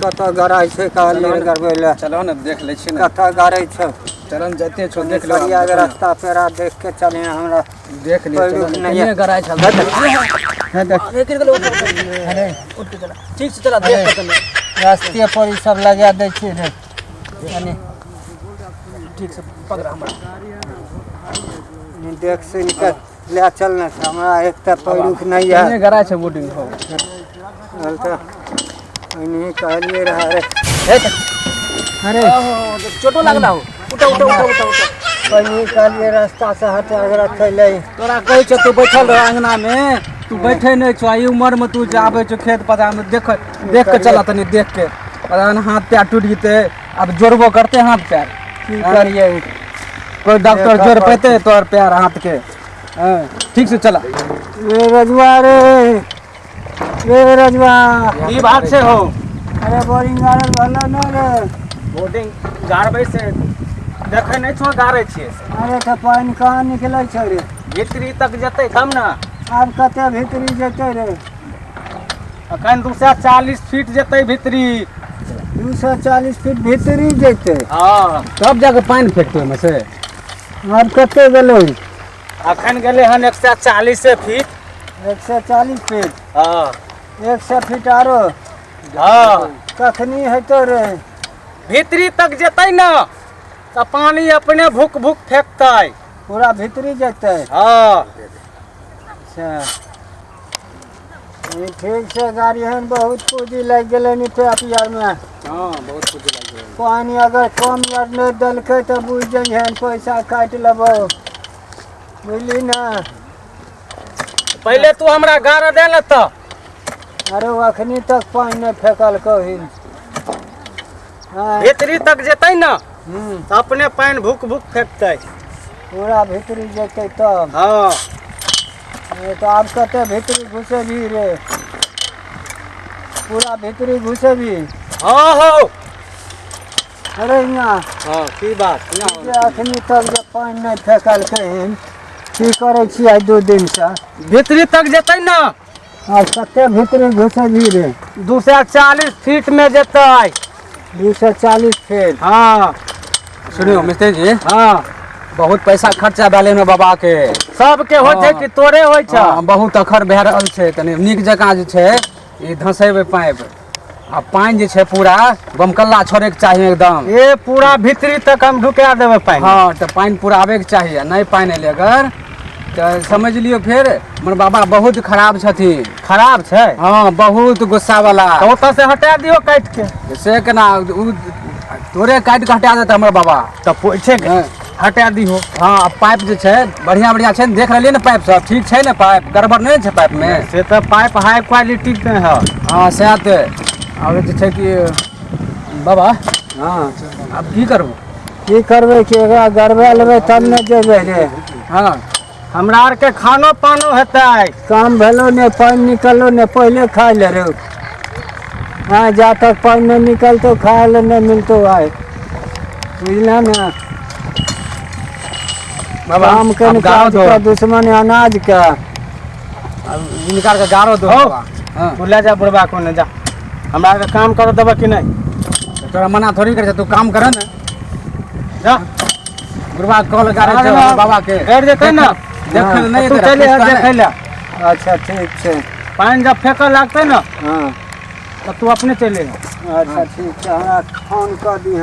कतऽ गराइ छै कहलिए करबै ले। चलो ना देख ले छी ना कतऽ गराइ छै। चलन जते छो देख लो बढ़िया रास्ता पेरा देख के चले हमरा देख ले चलो नहीं गराइ छ है देख अरे उठ के चला ठीक से चला देख के रास्ते पर ई सब लगा दै छी रे यानी ठीक से पकड़ा हमरा देख सुन के ले चलना हमरा एक त पैरुख नहीं है नहीं गराइ छ बोटिंग हो तो नहीं कहलिए रहा रे अरे चोटो लागला हो उठा उठा उठा उठा उठा कहीं कहलिए रास्ता से हटा के रखले तोरा कहै छ तू बैठल रह अंगना में तू बैठे नहीं छ ई उम्र में तू जाबे छ खेत पता में देख के चला तनी देख के पता हाथ पैर टूट जते अब जोड़बो करते हाथ पैर की करिए कोई डॉक्टर जोड़ पेते तोर पैर हाथ के ठीक से चला ये रजवा ई बात से हो अरे बोरिंग गाड़ल भला न रे बोटिंग गाड़बै से देखे नहीं छो गाड़े छियै अरे तो पानी कहाँ निकलै छै रे भीतरी तक जते तब ना आब कते भीतरी जेतै रे अखन 240 फीट जते भीतरी 240 फीट भीतरी जेतै हां तब जाके पानी फेंकते में से आब कते गेलै अखन गेले हन 140 फीट 140 फीट हां 100 फीट आरो हां कखनी हेतौ रे भीतरी तक जेतै ना तो पानी अपने भुक भुक फेंकतै पूरा भीतरी जेतै हां अच्छा ये ठीक से गाड़ी हन बहुत पूंजी लग गेलै नी पेटियर में हां बहुत कुछ लग गेल पानी अगर कम यार नहीं दलकै तो बुझ जइहन पैसा काट लेबो बुझली ना पहले तू हमरा गाड़ दे न त अरे अखनी तक पानी नहीं फेंकल कहिन भीतरी तक जेतै ना तो अपने पानी भुक भुक फेंकतै पूरा भीतरी जेतै तब हां तो आब कते भीतरी घुसेबी रे पूरा भीतरी घुसेबी हां हो अरे यहाँ हां की बात अखनी तक जे पानी नहीं फेंकल कहिन की करे छी आज 2 दिन से भीतरी तक जेतै ना अब कते भीतरी घुसेबी रे 240 फीट में जेतै 240 फीट हां सुनियो मिस्त्री जी हां बहुत पैसा खर्चा भेलै न बाबा के सबके होय छै कि तोरे होय छै बहुत अखर भए रहल छै तनी नीक जकां जे छै ई धसेबे पाइप आ पानी जे छै पूरा बमकल्ला छोड़े के चाहिए एकदम ए पूरा भीतरी तक हम ढुका देबे पानी हां तो पानी पूरा आवे के चाहिए नहीं पानी एले अगर तो समझ लियो फिर हमर बाबा बहुत खराब छथिन खराब छै हां बहुत गुस्सा वाला तो ओत से हटा दियो काट के से केना तोरे काट के हटा देत हमर बाबा तो पूछे हटा दिहो हां पाइप जे छै बढ़िया बढ़िया छै देख रहलिए ना पाइप सब ठीक छै ना पाइप गड़बड़ नहीं छै पाइप में से तो पाइप हाई क्वालिटी के है हां से आते अब जे छै कि बाबा हाँ अब की करबो की करबै कि एकरा गड़बा लेबै तब न जेबै रे हां हमरा आर के खानो पानो हेतै काम भेलो ने पानी निकलो ने पहले खा ले रे हाँ जा तक पानी नहीं निकलतो खाए ले नहीं मिलतो आए बुझला ना बाबा काम के निकाल दो दुश्मन अनाज का अब निकाल के गारो दो हां तू ले जा बुढ़वा को ने जा हमरा के काम कर देबे कि नहीं तोरा मना थोड़ी करे तू काम कर ना जा बुढ़वा कॉल गारे छै बाबा के कर देते ना देख नहीं तू चले देखे ले अच्छा ठीक है पानी जब फेंकल लागते ना हाँ तो तू अपने चले अच्छा ठीक है हमरा फोन कर दी